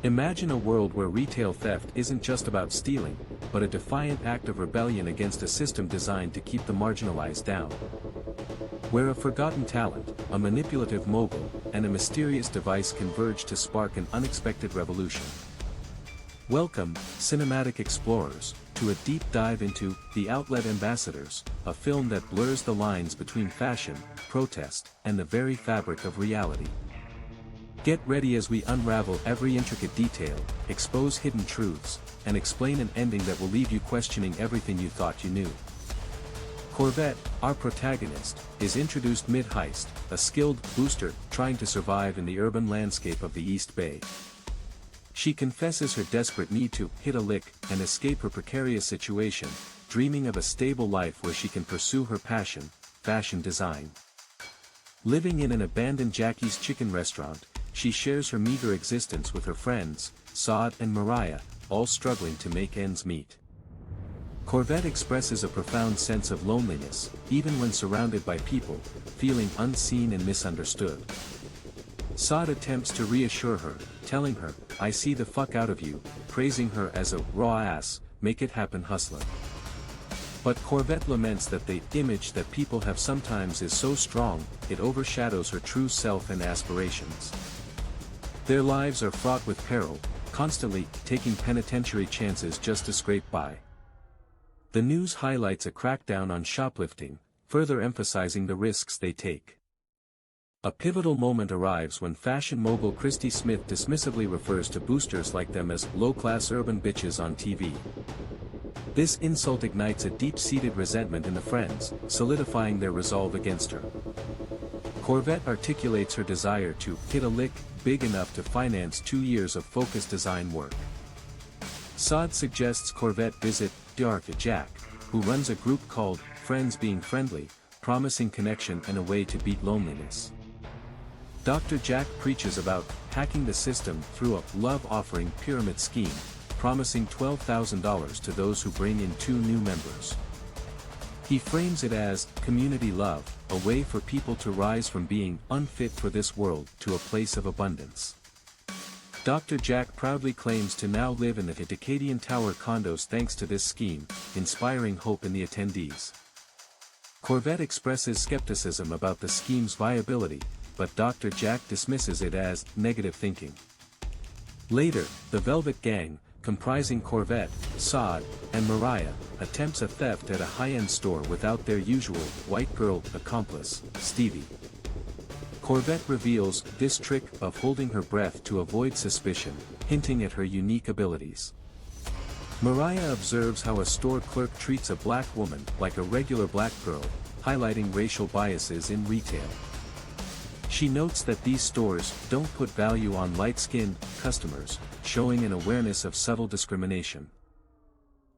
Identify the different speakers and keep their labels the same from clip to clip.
Speaker 1: Imagine a world where retail theft isn't just about stealing, but a defiant act of rebellion against a system designed to keep the marginalized down. Where a forgotten talent, a manipulative mogul, and a mysterious device converge to spark an unexpected revolution. Welcome, cinematic explorers, to a deep dive into The Outlet Ambassadors, a film that blurs the lines between fashion, protest, and the very fabric of reality. Get ready as we unravel every intricate detail, expose hidden truths, and explain an ending that will leave you questioning everything you thought you knew. Corvette, our protagonist, is introduced mid-heist, a skilled booster trying to survive in the urban landscape of the East Bay. She confesses her desperate need to hit a lick and escape her precarious situation, dreaming of a stable life where she can pursue her passion, fashion design. Living in an abandoned Jackie's Chicken restaurant, she shares her meager existence with her friends, Saad and Mariah, all struggling to make ends meet. Corvette expresses a profound sense of loneliness, even when surrounded by people, feeling unseen and misunderstood. Saad attempts to reassure her, telling her, "I see the fuck out of you," praising her as a raw ass, make it happen hustler. But Corvette laments that the image that people have sometimes is so strong, it overshadows her true self and aspirations. Their lives are fraught with peril, constantly taking penitentiary chances just to scrape by. The news highlights a crackdown on shoplifting, further emphasizing the risks they take. A pivotal moment arrives when fashion mogul Christie Smith dismissively refers to boosters like them as low-class urban bitches on TV. This insult ignites a deep-seated resentment in the friends, solidifying their resolve against her. Corvette articulates her desire to hit a lick big enough to finance 2 years of focused design work. Saad suggests Corvette visit Dr. Jack, who runs a group called Friends Being Friendly, promising connection and a way to beat loneliness. Dr. Jack preaches about hacking the system through a love-offering pyramid scheme, promising $12,000 to those who bring in 2 new members. He frames it as community love, a way for people to rise from being unfit for this world to a place of abundance. Dr. Jack proudly claims to now live in the Acadian Tower condos thanks to this scheme, inspiring hope in the attendees. Corvette expresses skepticism about the scheme's viability, but Dr. Jack dismisses it as negative thinking. Later, the Velvet Gang, comprising Corvette, Saad, and Mariah, attempts a theft at a high-end store without their usual white girl accomplice, Stevie. Corvette reveals this trick of holding her breath to avoid suspicion, hinting at her unique abilities. Mariah observes how a store clerk treats a black woman like a regular black girl, highlighting racial biases in retail. She notes that these stores don't put value on light-skinned customers, showing an awareness of subtle discrimination.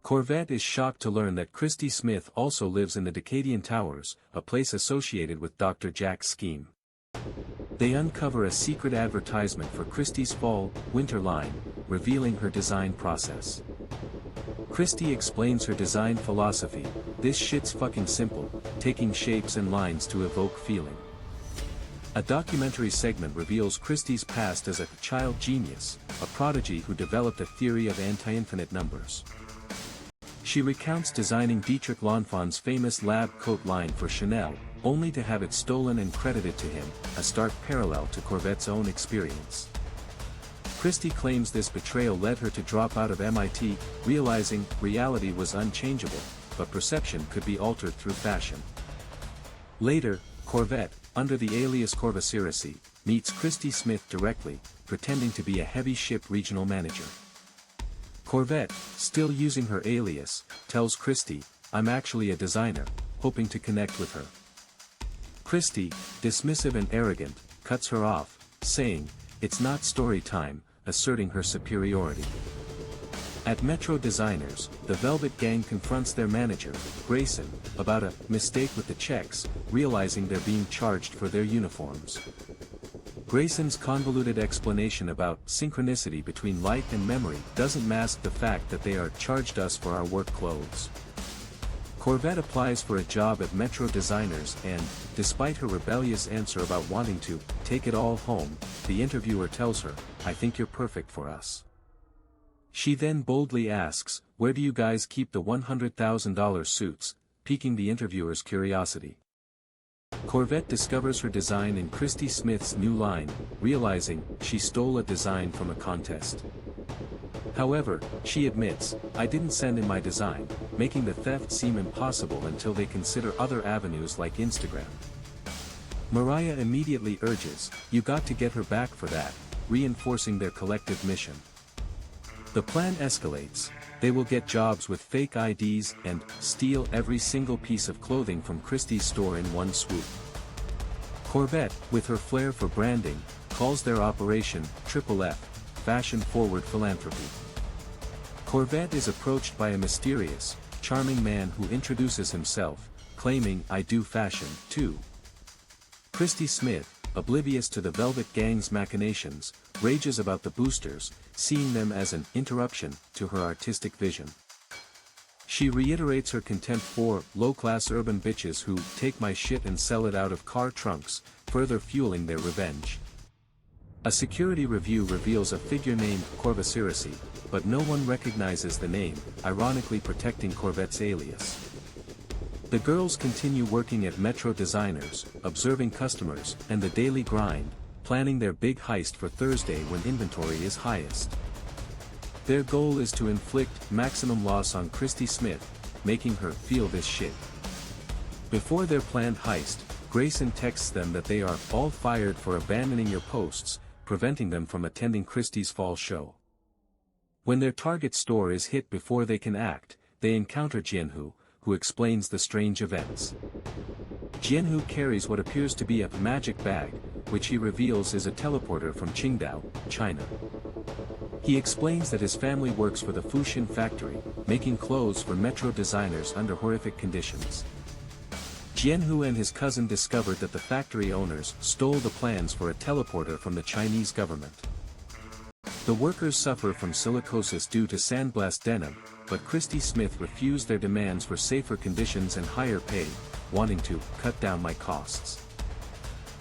Speaker 1: Corvette is shocked to learn that Christie Smith also lives in the Acadian Towers, a place associated with Dr. Jack's scheme. They uncover a secret advertisement for Christie's fall-winter line, revealing her design process. Christie explains her design philosophy: "This shit's fucking simple, taking shapes and lines to evoke feeling." A documentary segment reveals Christie's past as a child genius, a prodigy who developed a theory of anti-infinite numbers. She recounts designing Dietrich L'Enfant's famous lab coat line for Chanel, only to have it stolen and credited to him, a stark parallel to Corvette's own experience. Christie claims this betrayal led her to drop out of MIT, realizing reality was unchangeable, but perception could be altered through fashion. Later, Corvette, under the alias Corvassiracy, meets Christie Smith directly, pretending to be a heavy ship regional manager. Corvette, still using her alias, tells Christie, "I'm actually a designer," hoping to connect with her. Christie, dismissive and arrogant, cuts her off, saying, "It's not story time," asserting her superiority. At Metro Designers, the Velvet Gang confronts their manager, Grayson, about a mistake with the checks, realizing they're being charged for their uniforms. Grayson's convoluted explanation about synchronicity between light and memory doesn't mask the fact that they are charged us for our work clothes. Corvette applies for a job at Metro Designers and, despite her rebellious answer about wanting to take it all home, the interviewer tells her, "I think you're perfect for us." She then boldly asks, "Where do you guys keep the $100,000 suits?" piquing the interviewer's curiosity. Corvette discovers her design in Christie Smith's new line, realizing she stole a design from a contest. However, she admits, "I didn't send in my design," making the theft seem impossible until they consider other avenues like Instagram. Mariah immediately urges, "You got to get her back for that," reinforcing their collective mission. The plan escalates. They will get jobs with fake IDs and steal every single piece of clothing from Christie's store in one swoop. Corvette, with her flair for branding, calls their operation Triple F, Fashion Forward Philanthropy. Corvette is approached by a mysterious, charming man who introduces himself, claiming, "I do fashion, too." Christie Smith, oblivious to the Velvet Gang's machinations, rages about the boosters, seeing them as an interruption to her artistic vision. She reiterates her contempt for low-class urban bitches who take my shit and sell it out of car trunks, further fueling their revenge. A security review reveals a figure named Corvaciracy, but no one recognizes the name, ironically protecting Corvette's alias. The girls continue working at Metro Designers, observing customers and the daily grind, planning their big heist for Thursday when inventory is highest. Their goal is to inflict maximum loss on Christie Smith, making her feel this shit. Before their planned heist, Grayson texts them that they are all fired for abandoning your posts, preventing them from attending Christie's fall show. When their target store is hit before they can act, they encounter Jianhu, who explains the strange events. Jianhu carries what appears to be a magic bag, which he reveals is a teleporter from Qingdao, China. He explains that his family works for the Fuxin factory, making clothes for Metro Designers under horrific conditions. Jianhu and his cousin discovered that the factory owners stole the plans for a teleporter from the Chinese government. The workers suffer from silicosis due to sandblast denim, but Christie Smith refused their demands for safer conditions and higher pay, wanting to cut down my costs.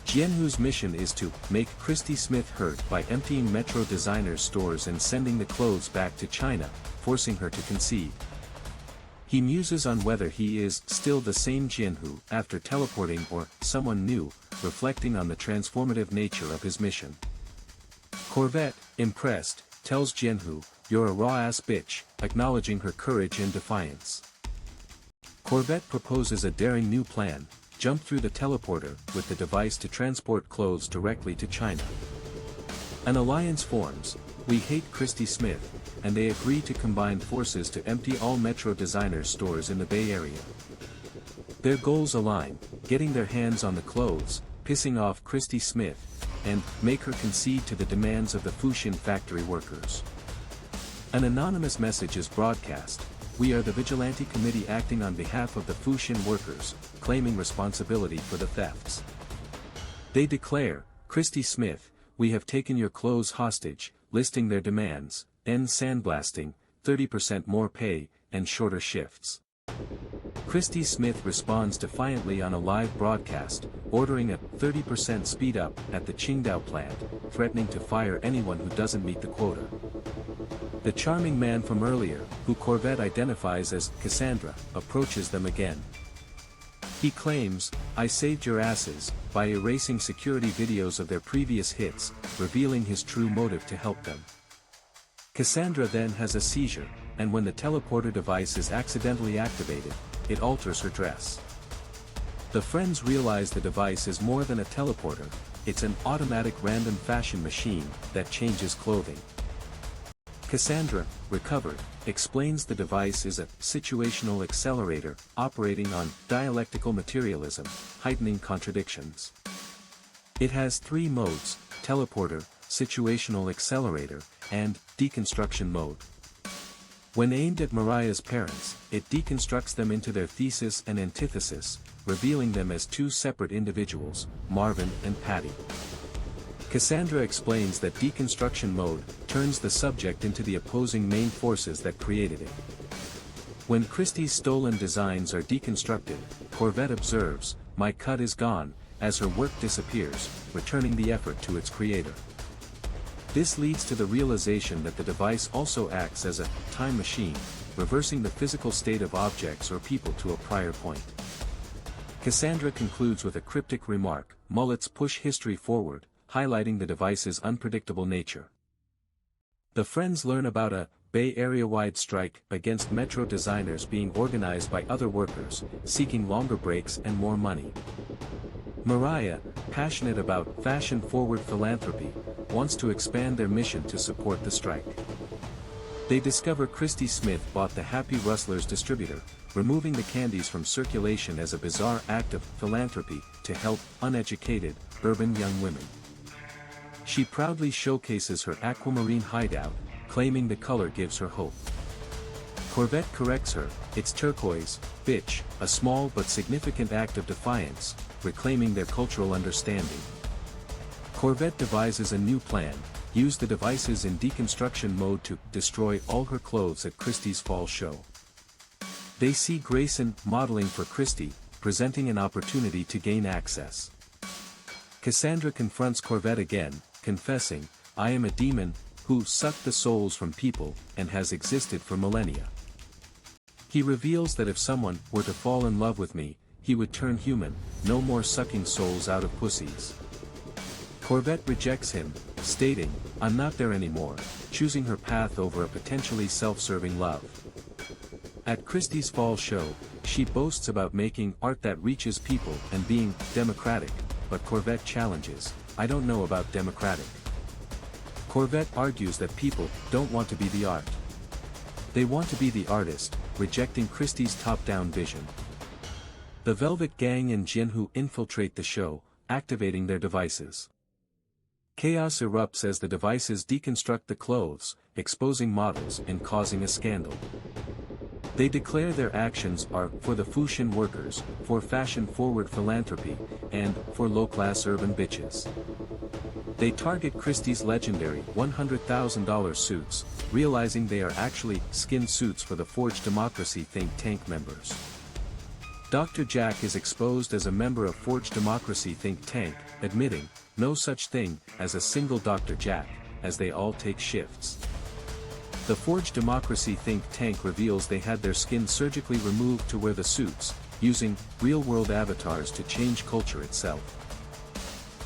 Speaker 1: Jianhu's mission is to make Christie Smith hurt by emptying Metro Designers stores and sending the clothes back to China, forcing her to concede. He muses on whether he is still the same Jianhu after teleporting or someone new, reflecting on the transformative nature of his mission. Corvette, impressed, tells Jianhu, "You're a raw-ass bitch," acknowledging her courage and defiance. Corvette proposes a daring new plan: jump through the teleporter with the device to transport clothes directly to China. An alliance forms, We Hate Christie Smith, and they agree to combine forces to empty all Metro Designers stores in the Bay Area. Their goals align: getting their hands on the clothes, pissing off Christie Smith, and make her concede to the demands of the Fuxin factory workers. An anonymous message is broadcast: "We are the vigilante committee acting on behalf of the Fuxin workers, claiming responsibility for the thefts." They declare, "Christie Smith, we have taken your clothes hostage," listing their demands: end sandblasting, 30% more pay, and shorter shifts. Christie Smith responds defiantly on a live broadcast, ordering a 30% speed up at the Qingdao plant, threatening to fire anyone who doesn't meet the quota. The charming man from earlier, who Corvette identifies as Cassandra, approaches them again. He claims, "I saved your asses," by erasing security videos of their previous hits, revealing his true motive to help them. Cassandra then has a seizure, and when the teleporter device is accidentally activated, it alters her dress. The friends realize the device is more than a teleporter, it's an automatic random fashion machine that changes clothing. Cassandra, recovered, explains the device is a situational accelerator operating on dialectical materialism, heightening contradictions. It has 3 modes: teleporter, situational accelerator, and deconstruction mode. When aimed at Mariah's parents, it deconstructs them into their thesis and antithesis, revealing them as 2 separate individuals, Marvin and Patty. Cassandra explains that deconstruction mode turns the subject into the opposing main forces that created it. When Christie's stolen designs are deconstructed, Corvette observes, "My cut is gone," as her work disappears, returning the effort to its creator. This leads to the realization that the device also acts as a time machine, reversing the physical state of objects or people to a prior point. Cassandra concludes with a cryptic remark, "Mullets push history forward," highlighting the device's unpredictable nature. The friends learn about a Bay Area-wide strike against metro designers being organized by other workers, seeking longer breaks and more money. Mariah, passionate about fashion-forward philanthropy, wants to expand their mission to support the strike. They discover Christie Smith bought the Happy Rustlers distributor, removing the candies from circulation as a bizarre act of philanthropy to help uneducated, urban young women. She proudly showcases her aquamarine hideout, claiming the color gives her hope. Corvette corrects her, "It's turquoise, bitch," a small but significant act of defiance, reclaiming their cultural understanding. Corvette devises a new plan, use the devices in deconstruction mode to destroy all her clothes at Christie's fall show. They see Grayson modeling for Christie, presenting an opportunity to gain access. Cassandra confronts Corvette again, confessing, "I am a demon, who sucked the souls from people, and has existed for millennia." He reveals that if someone were to fall in love with me, he would turn human, no more sucking souls out of pussies. Corvette rejects him, stating, "I'm not there anymore," choosing her path over a potentially self-serving love. At Christie's fall show, she boasts about making art that reaches people and being democratic, but Corvette challenges, "I don't know about democratic." Corvette argues that people don't want to be the art. They want to be the artist, rejecting Christie's top-down vision. The Velvet Gang and Jinhu infiltrate the show, activating their devices. Chaos erupts as the devices deconstruct the clothes, exposing models and causing a scandal. They declare their actions are for the Fuxian workers, for fashion-forward philanthropy, and for low-class urban bitches. They target Christie's legendary $100,000 suits, realizing they are actually skin suits for the Forged Democracy think tank members. Dr. Jack is exposed as a member of Forged Democracy think tank, admitting, "No such thing as a single Dr. Jack," as they all take shifts. The Forged Democracy think tank reveals they had their skin surgically removed to wear the suits, using real-world avatars to change culture itself.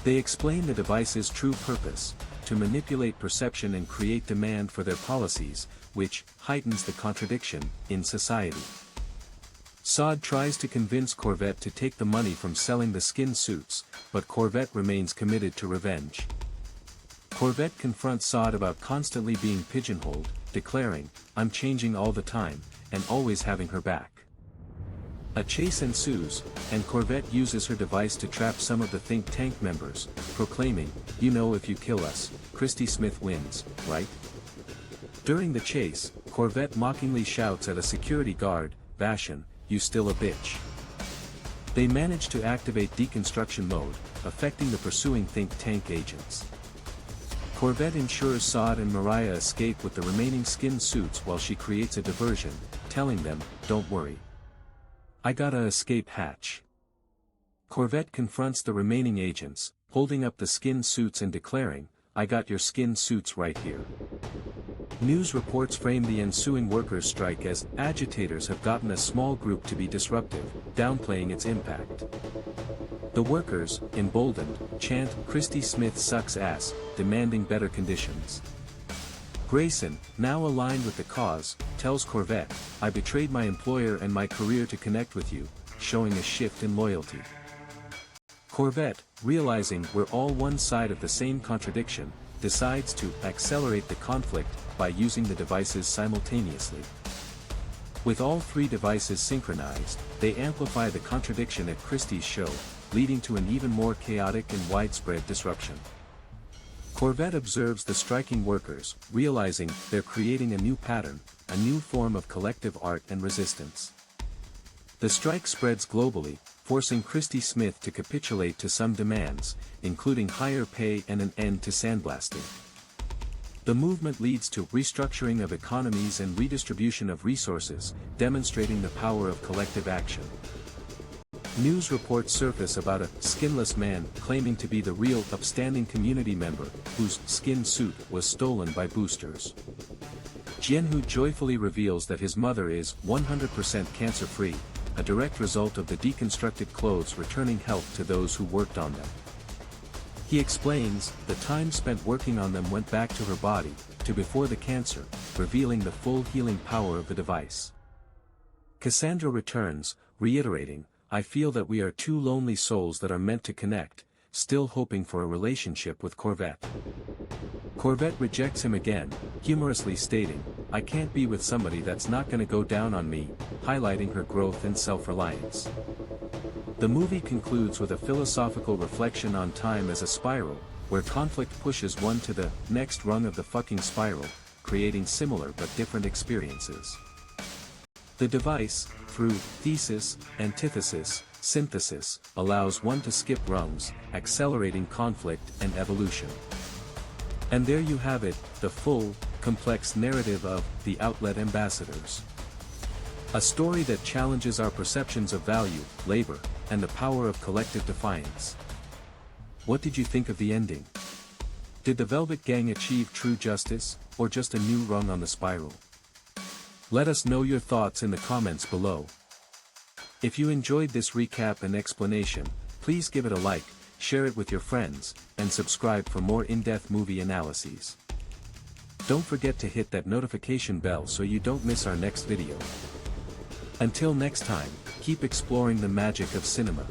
Speaker 1: They explain the device's true purpose, to manipulate perception and create demand for their policies, which heightens the contradiction in society. Saad tries to convince Corvette to take the money from selling the skin suits, but Corvette remains committed to revenge. Corvette confronts Saad about constantly being pigeonholed, declaring, "I'm changing all the time, and always having her back." A chase ensues, and Corvette uses her device to trap some of the think tank members, proclaiming, "You know if you kill us, Christie Smith wins, right?" During the chase, Corvette mockingly shouts at a security guard, "Bashan, you still a bitch." They manage to activate deconstruction mode, affecting the pursuing think tank agents. Corvette ensures Saad and Mariah escape with the remaining skin suits while she creates a diversion, telling them, "Don't worry. I got a escape hatch." Corvette confronts the remaining agents, holding up the skin suits and declaring, "I got your skin suits right here." News reports frame the ensuing workers' strike as agitators have gotten a small group to be disruptive, downplaying its impact. The workers, emboldened, chant, "Christie Smith sucks ass," demanding better conditions. Grayson, now aligned with the cause, tells Corvette, "I betrayed my employer and my career to connect with you," showing a shift in loyalty. Corvette, realizing we're all one side of the same contradiction, decides to accelerate the conflict by using the devices simultaneously. With all three devices synchronized, they amplify the contradiction at Christie's show, leading to an even more chaotic and widespread disruption. Corvette observes the striking workers, realizing they're creating a new pattern, a new form of collective art and resistance. The strike spreads globally, forcing Christie Smith to capitulate to some demands, including higher pay and an end to sandblasting. The movement leads to restructuring of economies and redistribution of resources, demonstrating the power of collective action. News reports surface about a skinless man claiming to be the real upstanding community member, whose skin suit was stolen by boosters. Jianhu joyfully reveals that his mother is 100% cancer-free, a direct result of the deconstructed clothes returning health to those who worked on them. He explains, the time spent working on them went back to her body, to before the cancer, revealing the full healing power of the device. Cassandra returns, reiterating, I feel that we are two lonely souls that are meant to connect, still hoping for a relationship with Corvette. Corvette rejects him again, humorously stating, I can't be with somebody that's not gonna go down on me, highlighting her growth and self-reliance. The movie concludes with a philosophical reflection on time as a spiral, where conflict pushes one to the next rung of the fucking spiral, creating similar but different experiences. The device, through thesis, antithesis, synthesis, allows one to skip rungs, accelerating conflict and evolution. And there you have it, the full, complex narrative of The Outlet Ambassadors. A story that challenges our perceptions of value, labor, and the power of collective defiance. What did you think of the ending? Did the Velvet Gang achieve true justice, or just a new rung on the spiral? Let us know your thoughts in the comments below. If you enjoyed this recap and explanation, please give it a like, share it with your friends, and subscribe for more in-depth movie analyses. Don't forget to hit that notification bell so you don't miss our next video. Until next time, keep exploring the magic of cinema.